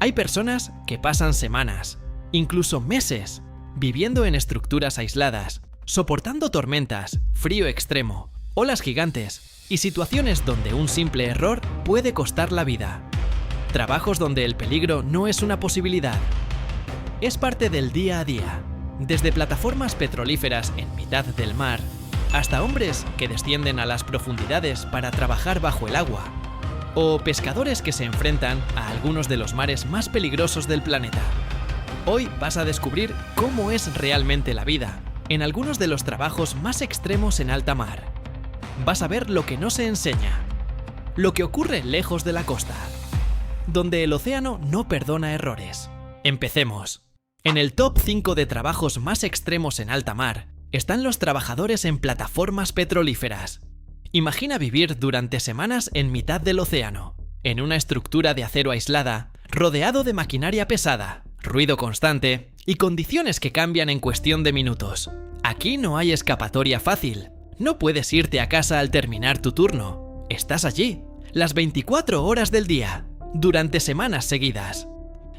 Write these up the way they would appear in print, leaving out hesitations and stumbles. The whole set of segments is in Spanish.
Hay personas que pasan semanas, incluso meses, viviendo en estructuras aisladas, soportando tormentas, frío extremo, olas gigantes y situaciones donde un simple error puede costar la vida. Trabajos donde el peligro no es una posibilidad. Es parte del día a día, desde plataformas petrolíferas en mitad del mar, hasta hombres que descienden a las profundidades para trabajar bajo el agua, o pescadores que se enfrentan a algunos de los mares más peligrosos del planeta. Hoy vas a descubrir cómo es realmente la vida en algunos de los trabajos más extremos en alta mar. Vas a ver lo que no se enseña, lo que ocurre lejos de la costa, donde el océano no perdona errores. Empecemos. En el top 5 de trabajos más extremos en alta mar están los trabajadores en plataformas petrolíferas. Imagina vivir durante semanas en mitad del océano, en una estructura de acero aislada, rodeado de maquinaria pesada, ruido constante y condiciones que cambian en cuestión de minutos. Aquí no hay escapatoria fácil. No puedes irte a casa al terminar tu turno. Estás allí, las 24 horas del día, durante semanas seguidas.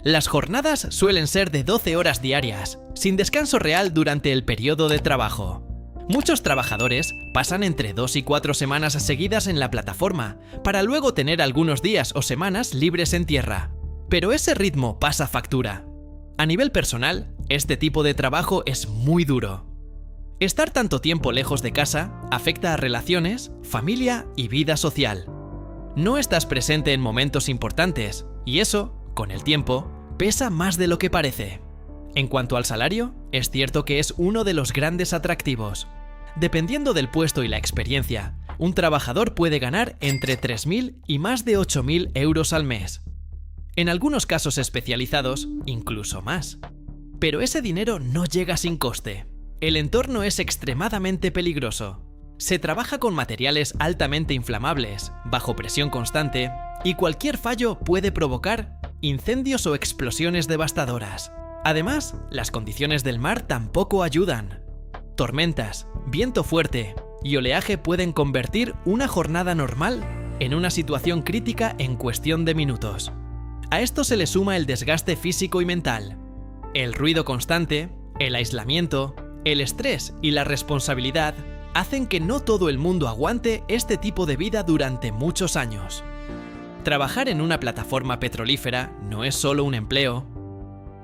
Las jornadas suelen ser de 12 horas diarias, sin descanso real durante el periodo de trabajo. Muchos trabajadores pasan entre 2 y 4 semanas seguidas en la plataforma, para luego tener algunos días o semanas libres en tierra. Pero ese ritmo pasa factura. A nivel personal, este tipo de trabajo es muy duro. Estar tanto tiempo lejos de casa afecta a relaciones, familia y vida social. No estás presente en momentos importantes, y eso, con el tiempo, pesa más de lo que parece. En cuanto al salario, es cierto que es uno de los grandes atractivos. Dependiendo del puesto y la experiencia, un trabajador puede ganar entre 3.000 y más de 8.000 euros al mes. En algunos casos especializados, incluso más. Pero ese dinero no llega sin coste. El entorno es extremadamente peligroso. Se trabaja con materiales altamente inflamables, bajo presión constante, y cualquier fallo puede provocar incendios o explosiones devastadoras. Además, las condiciones del mar tampoco ayudan. Tormentas, viento fuerte y oleaje pueden convertir una jornada normal en una situación crítica en cuestión de minutos. A esto se le suma el desgaste físico y mental, el ruido constante, el aislamiento, el estrés y la responsabilidad hacen que no todo el mundo aguante este tipo de vida durante muchos años. Trabajar en una plataforma petrolífera no es solo un empleo,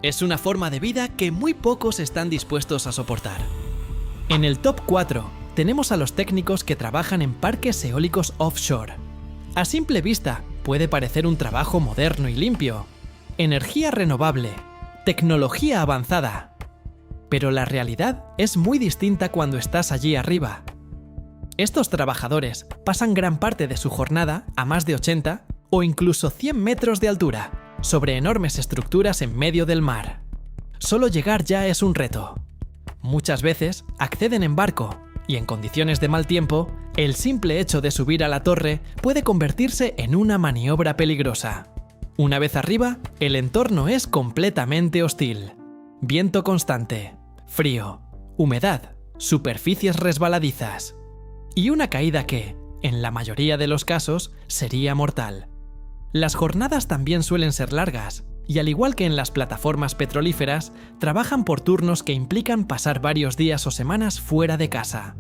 es una forma de vida que muy pocos están dispuestos a soportar. En el top 4 tenemos a los técnicos que trabajan en parques eólicos offshore. A simple vista puede parecer un trabajo moderno y limpio, energía renovable, tecnología avanzada. Pero la realidad es muy distinta cuando estás allí arriba. Estos trabajadores pasan gran parte de su jornada a más de 80 o incluso 100 metros de altura, sobre enormes estructuras en medio del mar. Solo llegar ya es un reto. Muchas veces acceden en barco, y en condiciones de mal tiempo, el simple hecho de subir a la torre puede convertirse en una maniobra peligrosa. Una vez arriba, el entorno es completamente hostil. Viento constante, frío, humedad, superficies resbaladizas. Y una caída que, en la mayoría de los casos, sería mortal. Las jornadas también suelen ser largas, y al igual que en las plataformas petrolíferas, trabajan por turnos que implican pasar varios días o semanas fuera de casa.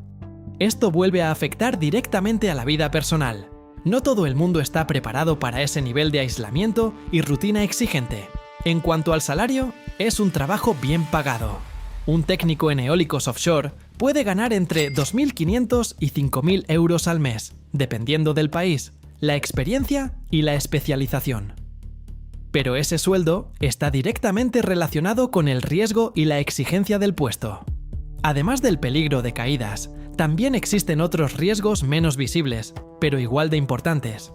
Esto vuelve a afectar directamente a la vida personal. No todo el mundo está preparado para ese nivel de aislamiento y rutina exigente. En cuanto al salario, es un trabajo bien pagado. Un técnico en eólicos offshore puede ganar entre 2.500 y 5.000 euros al mes, dependiendo del país, la experiencia y la especialización. Pero ese sueldo está directamente relacionado con el riesgo y la exigencia del puesto. Además del peligro de caídas, también existen otros riesgos menos visibles, pero igual de importantes.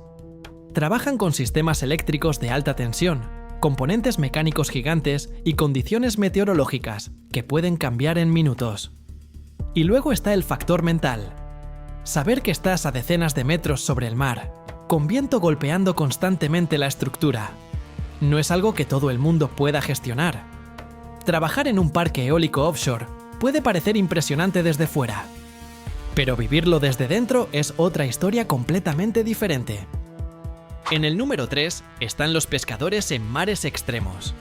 Trabajan con sistemas eléctricos de alta tensión, componentes mecánicos gigantes y condiciones meteorológicas que pueden cambiar en minutos. Y luego está el factor mental. Saber que estás a decenas de metros sobre el mar, con viento golpeando constantemente la estructura, no es algo que todo el mundo pueda gestionar. Trabajar en un parque eólico offshore puede parecer impresionante desde fuera, pero vivirlo desde dentro es otra historia completamente diferente. En el número 3 están los pescadores en mares extremos.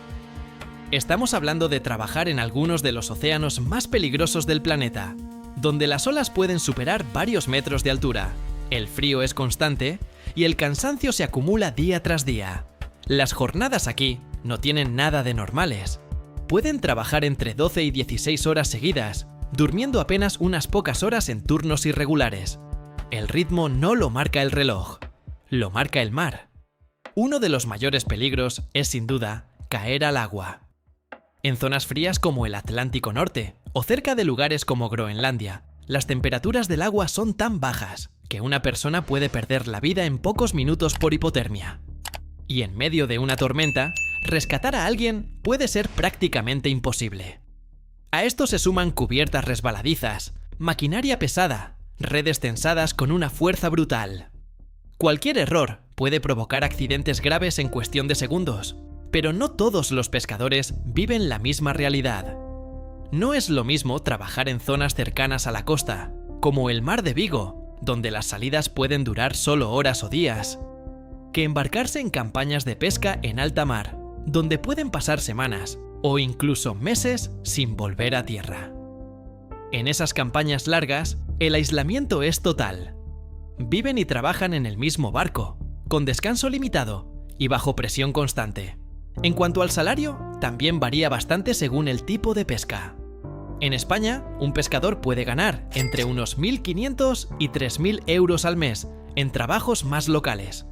Estamos hablando de trabajar en algunos de los océanos más peligrosos del planeta, donde las olas pueden superar varios metros de altura, el frío es constante y el cansancio se acumula día tras día. Las jornadas aquí no tienen nada de normales. Pueden trabajar entre 12 y 16 horas seguidas, durmiendo apenas unas pocas horas en turnos irregulares. El ritmo no lo marca el reloj, lo marca el mar. Uno de los mayores peligros es, sin duda, caer al agua. En zonas frías como el Atlántico Norte o cerca de lugares como Groenlandia, las temperaturas del agua son tan bajas que una persona puede perder la vida en pocos minutos por hipotermia. Y en medio de una tormenta, rescatar a alguien puede ser prácticamente imposible. A esto se suman cubiertas resbaladizas, maquinaria pesada, redes tensadas con una fuerza brutal. Cualquier error puede provocar accidentes graves en cuestión de segundos, pero no todos los pescadores viven la misma realidad. No es lo mismo trabajar en zonas cercanas a la costa, como el Mar de Vigo, donde las salidas pueden durar solo horas o días, que embarcarse en campañas de pesca en alta mar, donde pueden pasar semanas o incluso meses sin volver a tierra. En esas campañas largas, el aislamiento es total. Viven y trabajan en el mismo barco, con descanso limitado y bajo presión constante. En cuanto al salario, también varía bastante según el tipo de pesca. En España, un pescador puede ganar entre unos 1.500 y 3.000 euros al mes en trabajos más locales.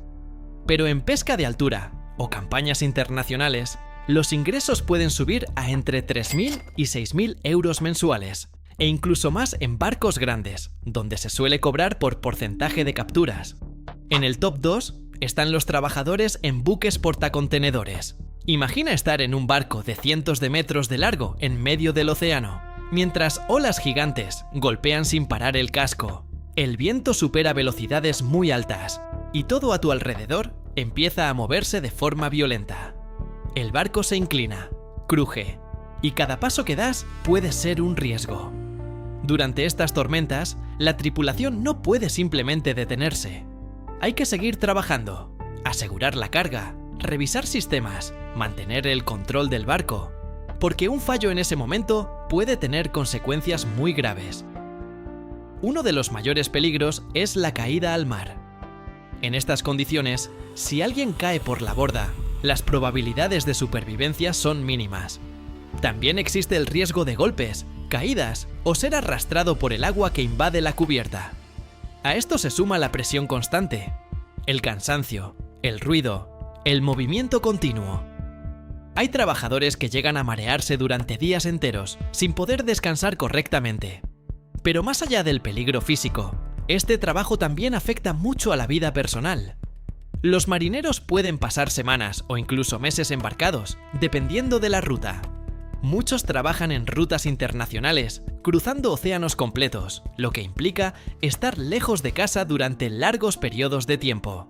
Pero en pesca de altura o campañas internacionales, los ingresos pueden subir a entre 3.000 y 6.000 euros mensuales, e incluso más en barcos grandes, donde se suele cobrar por porcentaje de capturas. En el top 2 están los trabajadores en buques portacontenedores. Imagina estar en un barco de cientos de metros de largo en medio del océano, mientras olas gigantes golpean sin parar el casco. El viento supera velocidades muy altas y todo a tu alrededor empieza a moverse de forma violenta. El barco se inclina, cruje, y cada paso que das puede ser un riesgo. Durante estas tormentas, la tripulación no puede simplemente detenerse. Hay que seguir trabajando, asegurar la carga, revisar sistemas, mantener el control del barco, porque un fallo en ese momento puede tener consecuencias muy graves. Uno de los mayores peligros es la caída al mar. En estas condiciones, si alguien cae por la borda, las probabilidades de supervivencia son mínimas. También existe el riesgo de golpes, caídas o ser arrastrado por el agua que invade la cubierta. A esto se suma la presión constante, el cansancio, el ruido, el movimiento continuo. Hay trabajadores que llegan a marearse durante días enteros sin poder descansar correctamente. Pero más allá del peligro físico, este trabajo también afecta mucho a la vida personal. Los marineros pueden pasar semanas o incluso meses embarcados, dependiendo de la ruta. Muchos trabajan en rutas internacionales, cruzando océanos completos, lo que implica estar lejos de casa durante largos periodos de tiempo.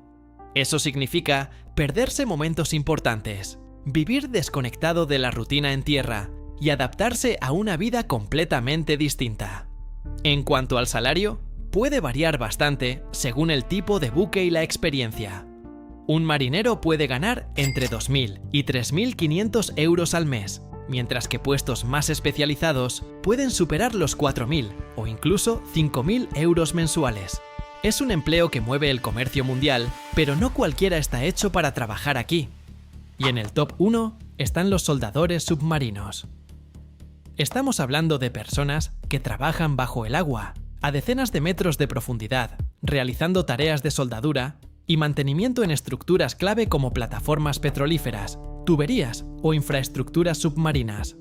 Eso significa perderse momentos importantes, vivir desconectado de la rutina en tierra y adaptarse a una vida completamente distinta. En cuanto al salario, puede variar bastante según el tipo de buque y la experiencia. Un marinero puede ganar entre 2.000 y 3.500 euros al mes, mientras que puestos más especializados pueden superar los 4.000 o incluso 5.000 euros mensuales. Es un empleo que mueve el comercio mundial, pero no cualquiera está hecho para trabajar aquí. Y en el top 1 están los soldadores submarinos. Estamos hablando de personas que trabajan bajo el agua, a decenas de metros de profundidad, realizando tareas de soldadura y mantenimiento en estructuras clave como plataformas petrolíferas, tuberías o infraestructuras submarinas.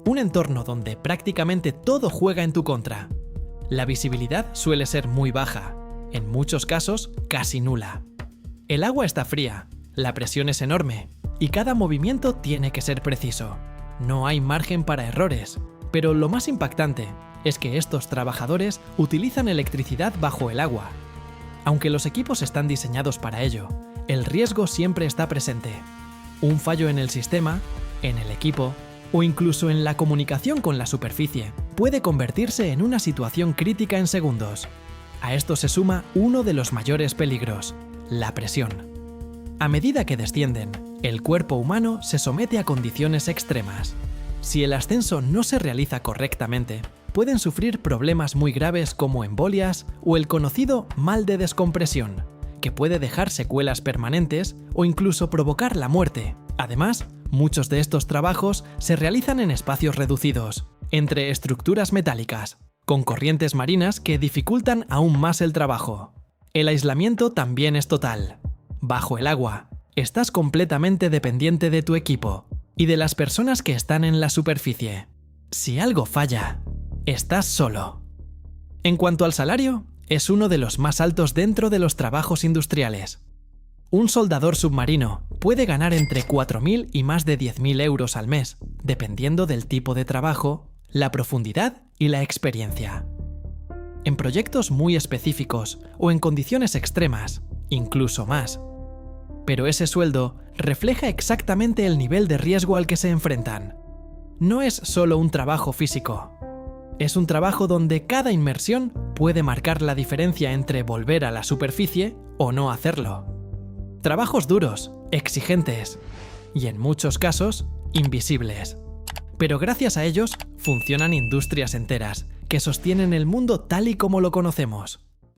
Un entorno donde prácticamente todo juega en tu contra. La visibilidad suele ser muy baja, en muchos casos casi nula. El agua está fría, la presión es enorme y cada movimiento tiene que ser preciso. No hay margen para errores, pero lo más impactante es que estos trabajadores utilizan electricidad bajo el agua. Aunque los equipos están diseñados para ello, el riesgo siempre está presente. Un fallo en el sistema, en el equipo o incluso en la comunicación con la superficie puede convertirse en una situación crítica en segundos. A esto se suma uno de los mayores peligros, la presión. A medida que descienden, el cuerpo humano se somete a condiciones extremas. Si el ascenso no se realiza correctamente, pueden sufrir problemas muy graves como embolias o el conocido mal de descompresión, que puede dejar secuelas permanentes o incluso provocar la muerte. Además, muchos de estos trabajos se realizan en espacios reducidos, entre estructuras metálicas, con corrientes marinas que dificultan aún más el trabajo. El aislamiento también es total. Bajo el agua, estás completamente dependiente de tu equipo y de las personas que están en la superficie. Si algo falla, estás solo. En cuanto al salario, es uno de los más altos dentro de los trabajos industriales. Un soldador submarino puede ganar entre 4.000 y más de 10.000 euros al mes, dependiendo del tipo de trabajo, la profundidad y la experiencia. En proyectos muy específicos o en condiciones extremas, incluso más. Pero ese sueldo refleja exactamente el nivel de riesgo al que se enfrentan. No es solo un trabajo físico. Es un trabajo donde cada inmersión puede marcar la diferencia entre volver a la superficie o no hacerlo. Trabajos duros, exigentes y en muchos casos, invisibles. Pero gracias a ellos funcionan industrias enteras que sostienen el mundo tal y como lo conocemos.